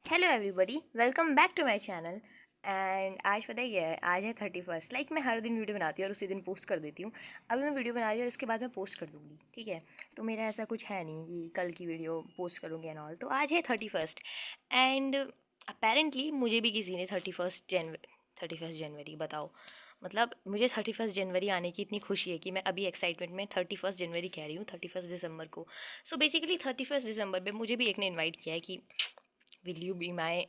Hello everybody, welcome back to my channel. And आज पता ही है, आज है 31st। मैं हर दिन वीडियो बनाती हूँ और उसी दिन पोस्ट कर देती हूँ। अभी मैं वीडियो बना रही हूँ और इसके बाद मैं पोस्ट कर दूँगी, ठीक है। तो मेरा ऐसा कुछ है नहीं कि कल की वीडियो पोस्ट करूँगी एंड ऑल। तो आज है 31st एंड अपेरेंटली मुझे भी किसी ने 31st जनवरी बताओ। मतलब मुझे 31st जनवरी आने की इतनी खुशी है कि मैं अभी एक्साइटमेंट में 31st जनवरी कह रही हूँ, 31st दिसंबर को। सो बेसिकली 31st दिसंबर पे मुझे भी एक ने इन्वाइट किया है कि विल यू बी माई।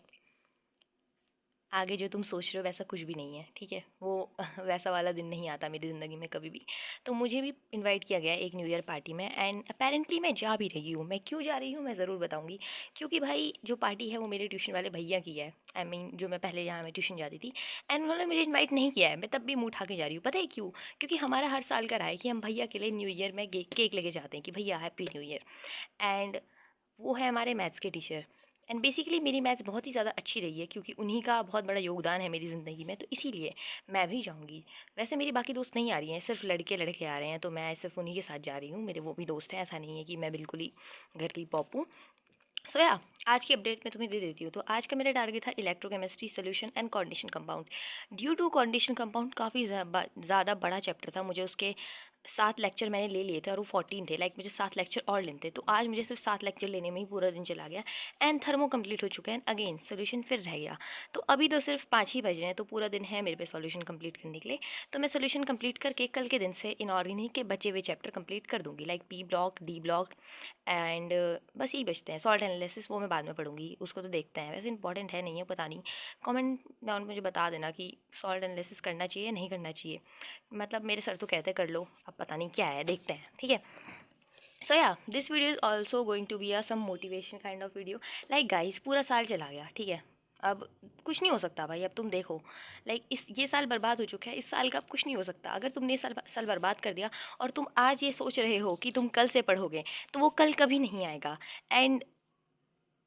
आगे जो तुम सोच रहे हो वैसा कुछ भी नहीं है, ठीक है। वो वैसा वाला दिन नहीं आता मेरी ज़िंदगी में कभी भी। तो मुझे भी इनवाइट किया गया है एक न्यू ईयर पार्टी में एंड अपेरेंटली मैं जा भी रही हूँ। मैं क्यों जा रही हूँ मैं ज़रूर बताऊँगी। क्योंकि भाई जो पार्टी है वो मेरे ट्यूशन वाले भैया की है। जो मैं पहले यहाँ में ट्यूशन जाती थी एंड उन्होंने मुझे इन्वाइट नहीं किया है। मैं तब भी मुँह उठा के जा रही हूँ। पता है क्यों? क्योंकि हमारा हर साल का रहा है कि हम भैया के लिए न्यू ईयर में केक लेके जाते हैं कि भैया हैप्पी न्यू ईयर। एंड वो है हमारे मैथ्स के टीचर। एंड बेसिकली मेरी मैथ्स बहुत ही ज़्यादा अच्छी रही है क्योंकि उन्हीं का बहुत बड़ा योगदान है मेरी ज़िंदगी में, तो इसीलिए मैं भी जाऊँगी। वैसे मेरी बाकी दोस्त नहीं आ रही हैं, सिर्फ लड़के लड़के आ रहे हैं, तो मैं सिर्फ उन्हीं के साथ जा रही हूँ। मेरे वो भी दोस्त हैं, ऐसा नहीं है कि मैं बिल्कुल ही घर की पॉप हूँ। सो या आज की अपडेट मैं तुम्हें दे देती हूँ। तो आज का मेरा टारगेट था electrochemistry solution and coordination compound. Due to coordination compound काफ़ी ज़्यादा बड़ा चैप्टर था, मुझे उसके 7 लेक्चर मैंने ले लिए थे और वो 14 थे। मुझे 7 लेक्चर और लेने थे, तो आज मुझे सिर्फ 7 लेक्चर लेने में ही पूरा दिन चला गया। एंड थर्मो कंप्लीट हो चुका है, अगेन सोल्यूशन फिर रह गया। तो अभी तो सिर्फ 5 ही बज रहे हैं, तो पूरा दिन है मेरे पे सोल्यूशन कंप्लीट करने के लिए। तो मैं सोल्यूशन कंप्लीट करके कल के दिन से इनऑर्गेनिक के बचे हुए चैप्टर कंप्लीट कर दूंगी, like P block, D block and बस यही बचते हैं। सॉल्ट एनालिसिस वो मैं बाद में पढ़ूंगी, उसको तो देखते हैं। वैसे इंपॉर्टेंट है नहीं है पता नहीं। कमेंट डाउन मुझे बता देना कि सॉल्ट एनालिसिस करना चाहिए नहीं करना चाहिए। मतलब मेरे सर तो कहते कर लो, अब पता नहीं क्या है, देखते हैं, ठीक है। So yeah this video is also going to be a some motivation kind of video. Like guys, पूरा साल चला गया, ठीक है। अब कुछ नहीं हो सकता भाई, अब तुम देखो। इस ये साल बर्बाद हो चुका है, इस साल का अब कुछ नहीं हो सकता। अगर तुमने ये साल बर्बाद कर दिया और तुम आज ये सोच रहे हो कि तुम कल से पढ़ोगे, तो वो कल कभी नहीं आएगा। एंड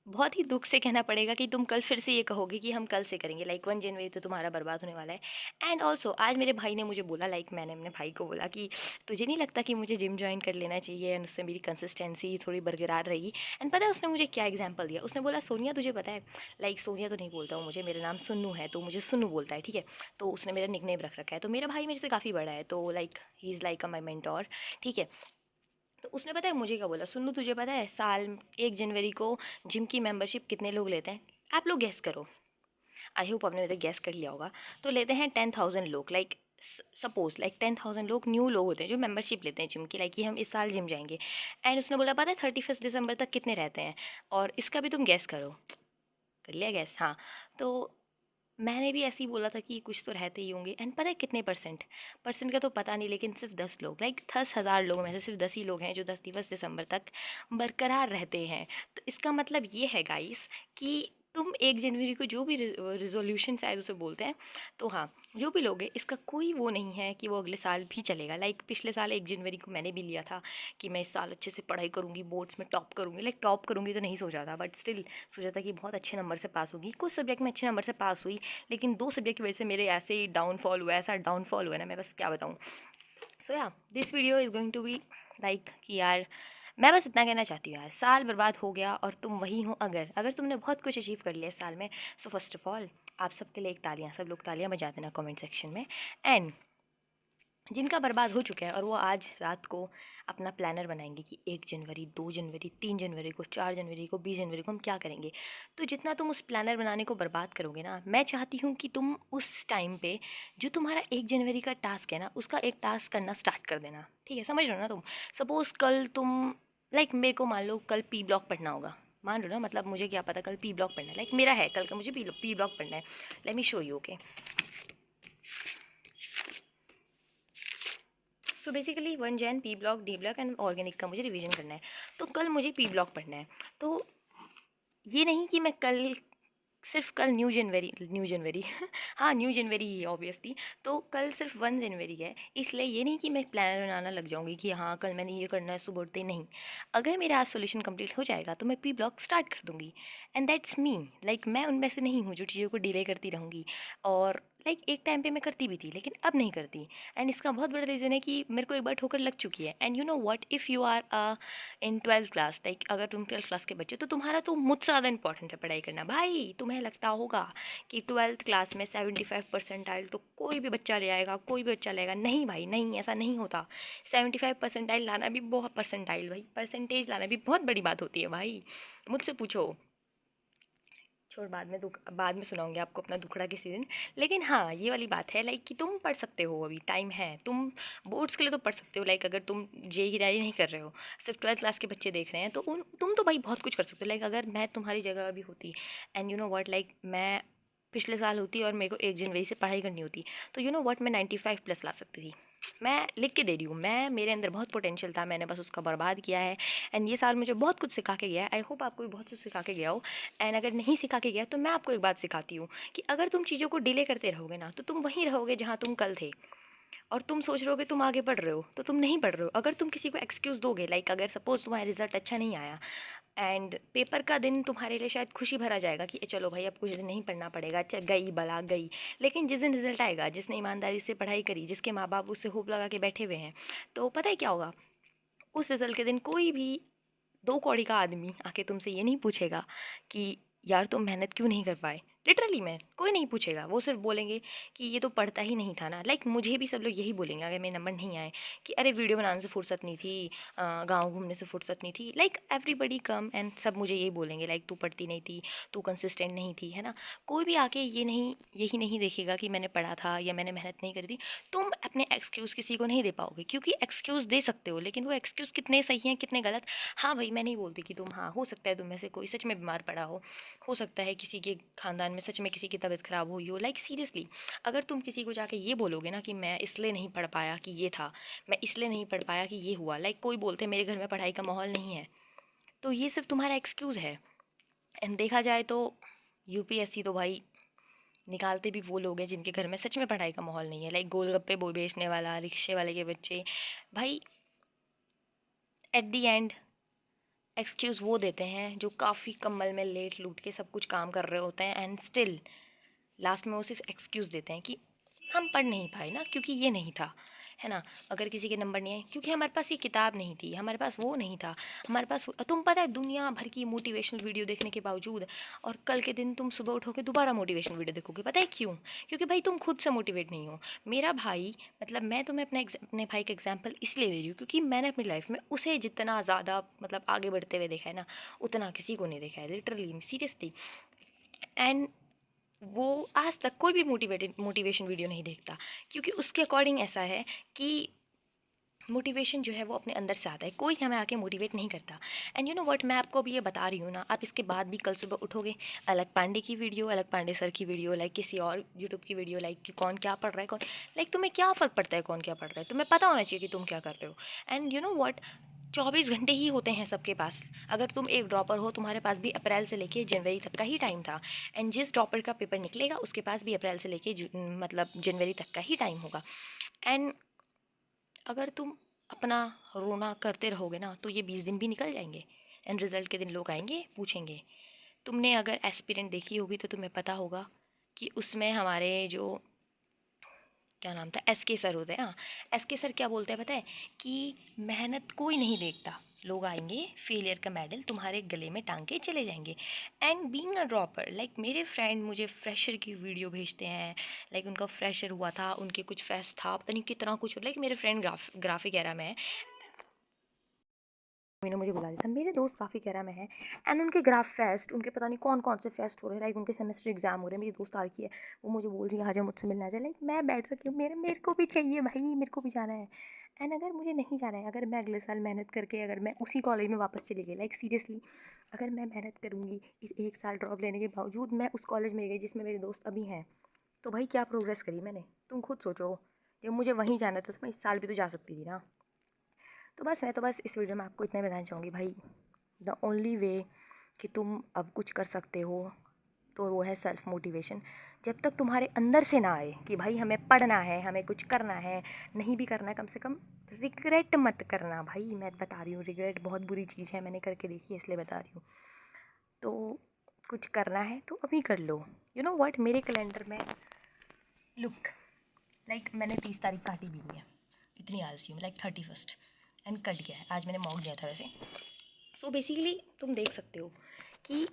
बहुत ही दुख से कहना पड़ेगा कि तुम कल फिर से ये कहोगे कि हम कल से करेंगे। 1 जनवरी तो तुम्हारा बर्बाद होने वाला है। एंड ऑल्सो आज मेरे भाई ने मुझे बोला, मैंने अपने भाई को बोला कि तुझे नहीं लगता कि मुझे जिम ज्वाइन कर लेना चाहिए एंड उससे मेरी कंसिस्टेंसी थोड़ी बरकरार रहेगी। एंड पता है उसने मुझे क्या एग्जाम्पल दिया? उसने बोला, सोनिया तुझे पता है, सोनिया तो नहीं बोलता हूँ, मुझे मेरा नाम सुन्नू है तो मुझे सुन्नू बोलता है, ठीक है। तो उसने मेरा निकनेम रख रखा है। तो मेरा भाई मेरे से काफ़ी बड़ा है, तो he is like a my mentor, ठीक है। तो उसने पता है मुझे क्या बोला? सुन्नू तुझे पता है 1 जनवरी को जिम की मेंबरशिप कितने लोग लेते हैं? आप लोग गैस करो। आई होप आपने गैस कर लिया होगा। तो लेते हैं 10,000 लोग। सपोज 10,000 लोग न्यू लोग होते हैं जो मेंबरशिप लेते हैं जिम की, कि हम इस साल जिम जाएंगे। एंड उसने बोला पता है 31 दिसंबर तक कितने रहते हैं? और इसका भी तुम गैस करो। कर लिया गैस? हाँ। तो मैंने भी ऐसे ही बोला था कि कुछ तो रहते ही होंगे। एंड पता है कितने परसेंट? परसेंट का तो पता नहीं, लेकिन सिर्फ 10 लोग, 10,000 लोगों में से सिर्फ 10 ही लोग हैं जो 31 दिसंबर तक बरकरार रहते हैं। तो इसका मतलब ये है गाइस कि तुम 1 जनवरी को जो भी रिजोल्यूशन शायद उसे बोलते हैं, तो हाँ, जो भी लोग हैं इसका कोई वो नहीं है कि वो अगले साल भी चलेगा। पिछले साल 1 जनवरी को मैंने भी लिया था कि मैं इस साल अच्छे से पढ़ाई करूँगी, बोर्ड्स में टॉप करूँगी। टॉप करूँगी तो नहीं सोचा था, बट स्टिल सोचा था कि बहुत अच्छे नंबर से पास होगी। कुछ सब्जेक्ट में अच्छे नंबर से पास हुई, लेकिन 2 सब्जेक्ट की वजह से मेरे ऐसे ही डाउनफॉल हुआ, ऐसा डाउनफॉल हुआ ना, मैं बस क्या बताऊँ। So yeah this video is going to be कि यार, मैं बस इतना कहना चाहती हूँ यार, साल बर्बाद हो गया और तुम वही हो। अगर अगर तुमने बहुत कुछ अचीव कर लिया इस साल में, सो फर्स्ट ऑफ ऑल आप सबके लिए एक तालियां, सब लोग तालियां बजा देना कमेंट सेक्शन में। एंड जिनका बर्बाद हो चुका है और वो आज रात को अपना प्लानर बनाएंगे कि 1 जनवरी, 2 जनवरी, 3 जनवरी को, 4 जनवरी को, 20 जनवरी को हम क्या करेंगे। तो जितना तुम उस प्लानर बनाने को बर्बाद करोगे ना, मैं चाहती हूँ कि तुम उस टाइम पे जो तुम्हारा 1 जनवरी का टास्क है ना, उसका एक टास्क करना स्टार्ट कर देना, ठीक है। समझ रहे हो ना तुम? सपोज़ कल तुम मेरे को मान लो कल पी ब्लॉक पढ़ना होगा, मान लो ना, मतलब मुझे क्या पता कल पी ब्लॉक पढ़ना है। मेरा है कल का, मुझे पी ब्लॉक पढ़ना है। Let me show you, okay. So basically 1 Jain P block, D block and organic का मुझे रिवीजन करना है। तो कल मुझे पी ब्लॉक पढ़ना है। तो ये नहीं कि मैं कल न्यू जनवरी हाँ, न्यू जनवरी ही है ऑब्वियसली। तो कल सिर्फ 1 जनवरी है, इसलिए ये नहीं कि मैं प्लानर बनाना लग जाऊंगी कि हाँ कल मैंने ये करना है सुबह उठते ही। नहीं, अगर मेरा आज सोल्यूशन कंप्लीट हो जाएगा तो मैं पी ब्लॉक स्टार्ट कर दूंगी। And that's me. मैं उनमें से नहीं हूँ जो चीज़ों को डिले करती रहूँगी। और लाइक एक टाइम पे मैं करती भी थी लेकिन अब नहीं करती। एंड इसका बहुत बड़ा रीज़न है कि मेरे को एक बार ठोकर लग चुकी है। And you know what, if you are in 12th class, like अगर तुम 12th क्लास के बच्चे, तो तुम्हारा तो मुझसे ज़्यादा इंपॉर्टेंट है पढ़ाई करना। भाई तुम्हें लगता होगा कि 12th क्लास में 75% तो कोई भी बच्चा ले आएगा, कोई भी बच्चा लेगा। नहीं भाई, नहीं, ऐसा नहीं होता। 75% लाना भी बहुत, परसेंटाइल भाई, परसेंटेज लाना भी बहुत बड़ी बात होती है भाई। मुझसे पूछो। छोड़, बाद में सुनाऊंगी आपको अपना दुखड़ा किसी दिन। लेकिन हाँ, ये वाली बात है लाइक कि तुम पढ़ सकते हो, अभी टाइम है। तुम बोर्ड्स के लिए तो पढ़ सकते हो, लाइक अगर तुम जेई की तैयारी नहीं कर रहे हो, सिर्फ 12th क्लास के बच्चे देख रहे हैं, तो तुम तो भाई बहुत कुछ कर सकते हो। लाइक अगर मैं तुम्हारी जगह अभी होती, and you know what, like मैं पिछले साल होती और मेरे को 1 जनवरी से पढ़ाई करनी होती, तो यू नो व्हाट, मैं 95+ ला सकती थी। मैं लिख के दे रही हूँ, मेरे अंदर बहुत पोटेंशियल था, मैंने बस उसका बर्बाद किया है। एंड ये साल मुझे बहुत कुछ सिखा के गया है। आई होप आपको भी बहुत कुछ सिखा के गया हो। एंड अगर नहीं सिखा के गया तो मैं आपको एक बात सिखाती हूँ कि अगर तुम चीज़ों को डिले करते रहोगे ना, तो तुम वहीं रहोगे जहाँ तुम कल थे। और तुम सोच रहे हो कि तुम आगे बढ़ रहे हो, तो तुम नहीं बढ़ रहे हो। अगर तुम किसी को एक्सक्यूज़ दोगे, लाइक अगर सपोज तुम्हारा रिजल्ट अच्छा नहीं आया, एंड पेपर का दिन तुम्हारे लिए शायद खुशी भरा जाएगा कि चलो भाई अब कुछ दिन नहीं पढ़ना पड़ेगा, अच्छा गई बला गई। लेकिन जिस दिन रिजल्ट आएगा, जिसने ईमानदारी से पढ़ाई करी, जिसके माँ बाप उससे होप लगा के बैठे हुए हैं, तो पता है क्या होगा? उस रिजल्ट के दिन कोई भी 2 कौड़ी का आदमी आके तुमसे ये नहीं पूछेगा कि यार तुम मेहनत क्यों नहीं कर पाए। लिटरली में कोई नहीं पूछेगा, वो सिर्फ बोलेंगे कि ये तो पढ़ता ही नहीं था ना। लाइक मुझे भी सब लोग यही बोलेंगे अगर मेरे नंबर नहीं आए, कि अरे वीडियो बनाने से फुर्सत नहीं थी, गांव घूमने से फुर्सत नहीं थी। लाइक एवरीबडी कम एंड सब मुझे यही बोलेंगे, लाइक तू पढ़ती नहीं थी, तू कंसिस्टेंट नहीं थी, है ना। कोई भी आके यही नहीं देखेगा कि मैंने पढ़ा था या मैंने मेहनत नहीं करी थी। तुम अपने एक्सक्यूज़ किसी को नहीं दे पाओगे, क्योंकि एक्सक्यूज़ दे सकते हो लेकिन वो एक्सक्यूज़ कितने सही हैं कितने गलत। हाँ भाई, मैं नहीं बोलती कि तुम, हाँ हो सकता है तुम में से कोई सच में बीमार पड़ा हो सकता है किसी के खानदान में सच में किसी की तबीयत खराब हुई हो। लाइक सीरियसली, अगर तुम किसी को जाके ये बोलोगे ना कि मैं इसलिए नहीं पढ़ पाया कि ये था, मैं इसलिए नहीं पढ़ पाया कि ये हुआ, लाइक कोई बोलते मेरे घर में पढ़ाई का माहौल नहीं है, तो ये सिर्फ तुम्हारा एक्सक्यूज़ है। एंड देखा जाए तो यूपीएससी तो भाई निकालते भी वो लोग हैं जिनके घर में सच में पढ़ाई का माहौल नहीं है। लाइक गोलगप्पे बो बेचने वाला, रिक्शे वाले के बच्चे, भाई एट दी एंड एक्सक्यूज़ वो देते हैं जो काफ़ी कम्बल में लेट लूट के सब कुछ काम कर रहे होते हैं, एंड स्टिल लास्ट में वो सिर्फ एक्सक्यूज़ देते हैं कि हम पढ़ नहीं पाए ना क्योंकि ये नहीं था, है ना। अगर किसी के नंबर नहीं आए क्योंकि हमारे पास ये किताब नहीं थी, हमारे पास वो नहीं था, हमारे पास तुम पता है दुनिया भर की मोटिवेशनल वीडियो देखने के बावजूद, और कल के दिन तुम सुबह उठोगे दोबारा मोटिवेशनल वीडियो देखोगे। पता है क्यों? क्योंकि भाई तुम खुद से मोटिवेट नहीं हो। मेरा भाई, मतलब मैं तुम्हें अपने भाई का एग्जाम्पल इसलिए दे रही हूँ क्योंकि मैंने अपनी लाइफ में उसे जितना ज़्यादा मतलब आगे बढ़ते हुए देखा है ना, उतना किसी को नहीं देखा है, लिटरली सीरियसली। एंड वो आज तक कोई भी मोटिवेशन वीडियो नहीं देखता, क्योंकि उसके अकॉर्डिंग ऐसा है कि मोटिवेशन जो है वो अपने अंदर से आता है, कोई हमें आके मोटिवेट नहीं करता। एंड यू नो व्हाट, मैं आपको अभी ये बता रही हूँ ना, आप इसके बाद भी कल सुबह उठोगे, अलग पांडे की वीडियो, अलग पांडे सर की वीडियो, लाइक किसी और यूट्यूब की वीडियो, लाइक कि कौन क्या पढ़ रहा है, कौन, लाइक तुम्हें क्या फ़र्क पड़ता है कौन क्या पढ़ रहा है, तुम्हें पता होना चाहिए कि तुम क्या कर रहे हो। एंड यू नो व्हाट, 24 घंटे ही होते हैं सबके पास। अगर तुम एक ड्रॉपर हो, तुम्हारे पास भी अप्रैल से लेके जनवरी तक का ही टाइम था। एंड जिस ड्रॉपर का पेपर निकलेगा उसके पास भी अप्रैल से लेके मतलब जनवरी तक का ही टाइम होगा। एंड अगर तुम अपना रोना करते रहोगे ना, तो ये 20 दिन भी निकल जाएंगे, एंड रिजल्ट के दिन लोग आएंगे पूछेंगे। तुमने अगर एस्पिरेंट देखी होगी तो तुम्हें पता होगा कि उसमें हमारे जो, क्या नाम था, एस के सर होते हैं। हाँ, एस के सर क्या बोलते हैं पता है? कि मेहनत कोई नहीं देखता, लोग आएंगे, फेलियर का मेडल तुम्हारे गले में टांग के चले जाएंगे। And being a dropper, like मेरे फ्रेंड मुझे फ्रेशर की वीडियो भेजते हैं, लाइक उनका फ्रेशर हुआ था, उनके कुछ फेस्ट था, पता नहीं कितना कुछ, लाइक मेरे फ्रेंड ग्राफिक एरा में है, मैंने मुझे बुला दिया था, मेरे दोस्त काफ़ी कह रहा मैं है। एंड उनके ग्राफ फेस्ट, उनके पता नहीं कौन कौन से फेस्ट हो रहे हैं, लाइक उनके सेमेस्टर एग्जाम हो रहे हैं, मेरी दोस्त आ रखी है, वो मुझे बोल रही है आजा मुझसे मिलना जाए। लाइक मैं बैठ रखी हूँ, मेरे को भी चाहिए भाई, मेरे को भी जाना है। एंड अगर मुझे नहीं जाना है, अगर मैं अगले साल मेहनत करके अगर मैं उसी कॉलेज में वापस चली गई, लाइक सीरियसली अगर मैं मेहनत करूँगी, इस 1 साल ड्रॉप लेने के बावजूद मैं उस कॉलेज में गई जिसमें मेरे दोस्त अभी हैं, तो भाई क्या प्रोग्रेस करी मैंने? तुम खुद सोचो, जब मुझे वहीं जाना था तो मैं इस साल भी तो जा सकती थी ना। तो बस मैं तो बस इस वीडियो में आपको इतना बताना चाहूँगी भाई, द ओनली वे कि तुम अब कुछ कर सकते हो तो वो है सेल्फ मोटिवेशन। जब तक तुम्हारे अंदर से ना आए कि भाई हमें पढ़ना है, हमें कुछ करना है, नहीं भी करना है, कम से कम रिग्रेट मत करना भाई। मैं बता रही हूँ, रिग्रेट बहुत बुरी चीज़ है, मैंने करके देखी है इसलिए बता रही हूँ। तो कुछ करना है तो अभी कर लो। यू नो व्हाट, मेरे कैलेंडर में लुक लाइक मैंने 30 तारीख काटी भी हुई है, इतनी आलसी हूँ, लाइक 31 एंड कट गया है। आज मैंने मॉक दिया था वैसे। सो बेसिकली तुम देख सकते हो कि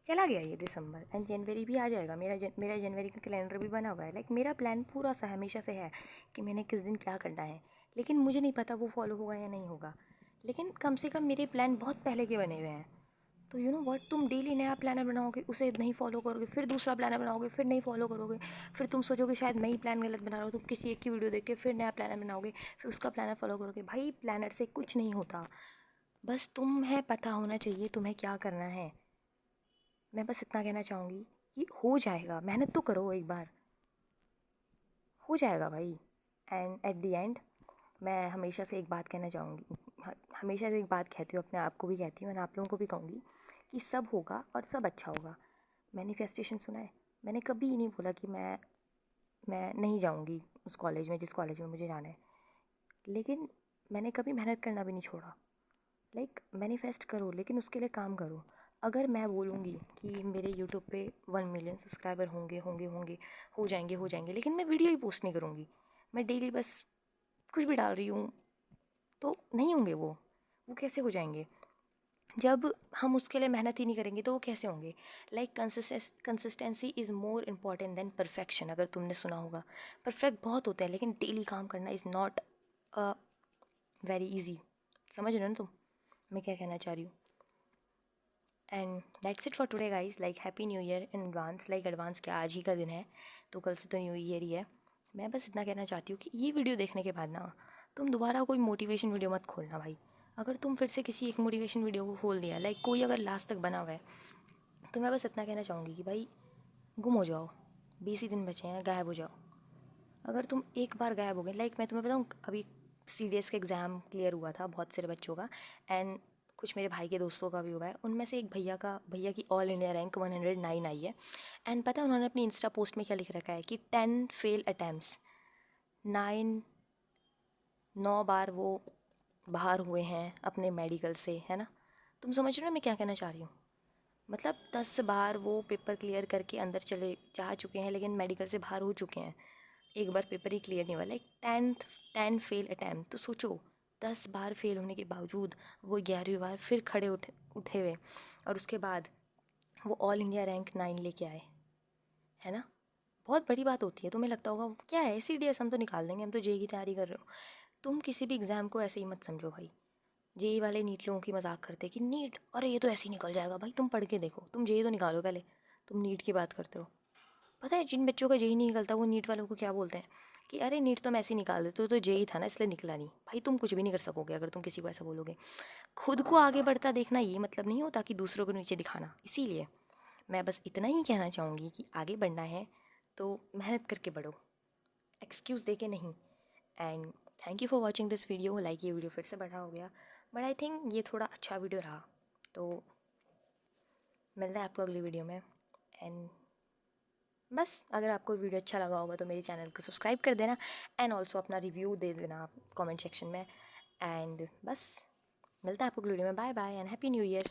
चला गया ये दिसंबर एंड जनवरी भी आ जाएगा। मेरा जनवरी का कैलेंडर भी बना हुआ है। लाइक मेरा प्लान पूरा सा हमेशा से है कि मैंने किस दिन क्या करना है, लेकिन मुझे नहीं पता वो फॉलो होगा या नहीं होगा। लेकिन कम से कम मेरे प्लान बहुत पहले के बने हुए हैं। तो यू नो व्हाट, तुम डेली नया प्लानर बनाओगे, उसे नहीं फॉलो करोगे, फिर दूसरा प्लानर बनाओगे, फिर नहीं फॉलो करोगे, फिर तुम सोचोगे शायद मैं ही प्लान गलत बना रहा हूँ, तुम किसी एक की वीडियो देख के फिर नया प्लानर बनाओगे, फिर उसका प्लानर फॉलो करोगे। भाई प्लानर से कुछ नहीं होता, बस तुम्हें पता होना चाहिए तुम्हें क्या करना है। मैं बस इतना कहना चाहूँगी कि हो जाएगा, मेहनत तो करो, एक बार हो जाएगा भाई। एंड एट द एंड मैं हमेशा से एक बात कहना चाहूँगी, हमेशा से एक बात कहती हूँ, अपने आप को भी कहती हूँ और आप लोगों को भी कहूँगी कि सब होगा और सब अच्छा होगा। मैनिफेस्टेशन सुना है? मैंने कभी नहीं बोला कि मैं नहीं जाऊँगी उस कॉलेज में जिस कॉलेज में मुझे जाना है, लेकिन मैंने कभी मेहनत करना भी नहीं छोड़ा। लाइक मैनिफेस्ट करो, लेकिन उसके लिए काम करो। अगर मैं बोलूँगी कि मेरे यूट्यूब पे 1 मिलियन सब्सक्राइबर होंगे होंगे होंगे हो जाएंगे, लेकिन मैं वीडियो ही पोस्ट नहीं करूँगी, मैं डेली बस कुछ भी डाल रही हूँ, तो नहीं होंगे वो कैसे हो जाएंगे? जब हम उसके लिए मेहनत ही नहीं करेंगे तो वो कैसे होंगे? Like consistency is more important than perfection. अगर तुमने सुना होगा, परफेक्ट बहुत होते हैं लेकिन डेली काम करना इज़ नॉट वेरी ईजी। समझ रहे हो ना तुम मैं क्या कहना चाह रही हूँ? And that's it for today guys. Like happy new year in advance. Like advance क्या, आज ही का दिन है, तो कल से तो न्यू ईयर ही है। मैं बस इतना कहना चाहती हूँ कि ये वीडियो देखने के बाद ना तुम दोबारा कोई मोटिवेशन वीडियो मत खोलना भाई। अगर तुम फिर से किसी एक मोटिवेशन वीडियो को खोल दिया, लाइक कोई अगर लास्ट तक बना हुआ है, तो मैं बस इतना कहना चाहूँगी कि भाई गुम हो जाओ, 20 ही दिन बचे हैं, गायब हो जाओ। अगर तुम एक बार गायब हो गए, लाइक मैं तुम्हें बताऊँ, अभी CDS का एग्ज़ाम क्लियर हुआ था बहुत सारे बच्चों का, एंड कुछ मेरे भाई के दोस्तों का भी हुआ है। उनमें से एक भैया की ऑल इंडिया रैंक 109 आई है। एंड पता है उन्होंने अपनी इंस्टा पोस्ट में क्या लिख रखा है कि 10 फेल अटैम्प्ट्स, 9 बार वो बाहर हुए हैं अपने मेडिकल से, है ना? तुम समझ रहे हो मैं क्या कहना चाह रही हूँ? मतलब 10 बार वो पेपर क्लियर करके अंदर चले जा चुके हैं, लेकिन मेडिकल से बाहर हो चुके हैं। एक बार पेपर ही क्लियर नहीं हुआ, लाइक 10 फेल अटैम्प्ट। तो सोचो 10 बार फेल होने के बावजूद वो 11वीं बार फिर खड़े उठे हुए, और उसके बाद वो ऑल इंडिया रैंक 9 लेके आए, है ना? बहुत बड़ी बात होती है। तुम्हें लगता होगा क्या है CDS, हम तो निकाल देंगे, हम तो जेई की तैयारी कर रहे हो। तुम किसी भी एग्ज़ाम को ऐसे ही मत समझो भाई। जेई वाले नीट लोगों की मजाक करते हैं कि नीट, अरे ये तो ऐसे ही निकल जाएगा। भाई तुम पढ़ के देखो, तुम जेई तो निकालो पहले, तुम नीट की बात करते हो। पता है जिन बच्चों का जेई नहीं निकलता वो नीट वालों को क्या बोलते हैं कि अरे नीट तो हम ऐसे ही निकाल देते, तो जेई था ना इसलिए निकला नहीं। भाई तुम कुछ भी नहीं कर सकोगे अगर तुम किसी को ऐसा बोलोगे। खुद को आगे बढ़ता देखना ये मतलब नहीं होता कि दूसरों को नीचे दिखाना। इसीलिए मैं बस इतना ही कहना चाहूँगी कि आगे बढ़ना है तो मेहनत करके बढ़ो, एक्सक्यूज़ दे के नहीं। And thank you for watching this video. Like ये वीडियो फिर से बड़ा हो गया, बट आई थिंक ये थोड़ा अच्छा वीडियो रहा। तो मिलता है आपको अगली वीडियो में। एंड बस अगर आपको वीडियो अच्छा लगा होगा तो मेरे चैनल को सब्सक्राइब कर देना, एंड ऑल्सो अपना रिव्यू दे देना कमेंट सेक्शन में। एंड बस मिलता है आपको अगली वीडियो में। Bye bye and happy new year.